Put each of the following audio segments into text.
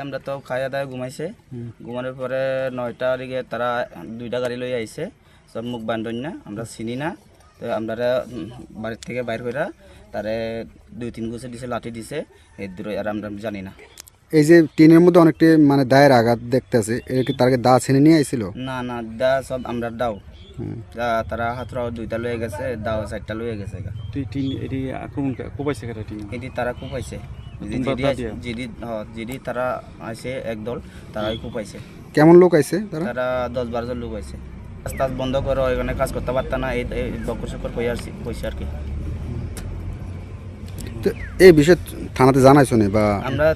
আমরা তো খাইয়া দায় ঘুমাইছে, ঘুমানোর পরে 9টার দিকে তারা 2টা গাড়ি লই আইছে, সব মুখ বান্ধন না, আমরা চিনি না। তো আমরা বাড়ির থেকে বাইর করে তারে 2-3 গুছে দিছে, লাঠি দিছে, এর দূরে আর আমরা জানি না। এই যে টিনের মধ্যে অনেকটি মানে দায়ের আঘাত দেখতেছে, এর কি তারকে দা ছিনে নিয়ে আইছিল? না না, দা সব আমরা দাও, তারা হাতরাও 2টা লয়ে গেছে, দাও 4টা লয়ে গেছে। এটি আক্রমণ কোপাইছে কেটে এটি তারা কুপাইছে, যেদি তারা আছে একদল, তারাই কুপাইছে। কেমন লোক আইছে তারা? তারা 10-12 জন লোক আছে। রাস্তা বন্ধ করো, এখানে কাজ করতে পারতাম না, এই বকর সকর কইছে আর কি। তো এই বিষয়ে থানাতে জানাইছো না? বা আমরা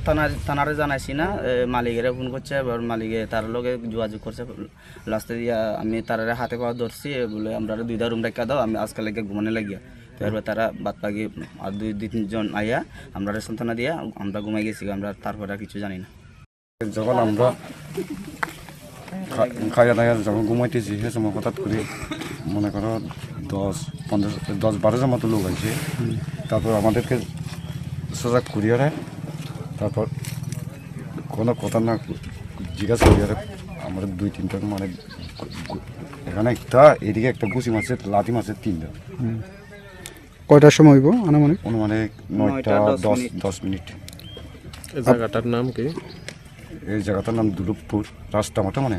থানারে জানাইছি না, মালিকের ফোন করছে, এবার মালিকে তার লগে যোগাযোগ করছে। লাস্টে দিয়া আমি তার হাতে পাওয়া ধরছি, বলে আমরা 2টা রুম রেখা দাও, আমি আজকাল লেগে ঘুমানো লাগিয়া। তারপর তারা বাদ পাকি আর 2-3 জন আইয়া আমরা সান্ত্বনা দিয়া আমরা ঘুমাই গেছি। আমরা তারপরে আর কিছু জানি না। যখন আমরা খাইয়া দাইয়া যখন ঘুমাইতেছি সে সময় হঠাৎ করে মনে করো 10-12 জন মতো লোক আছে। তারপর আমাদেরকে সজাগ করিয়ে দেয়, তারপর কোনো কথা না জিজ্ঞাসা করিয়ে আমরা 2-3টা মানে এখানে একটা এদিকে একটা গুছি মাছের লাঠি মাছের 3টা। কয়টার সময় হইব আনুমানিক? অনুমানিক 9টা 10 মিনিট। এই জায়গাটার নাম কি? এই জায়গাটার নাম দুলুকপুর, রাস্তা মাঠে মানে।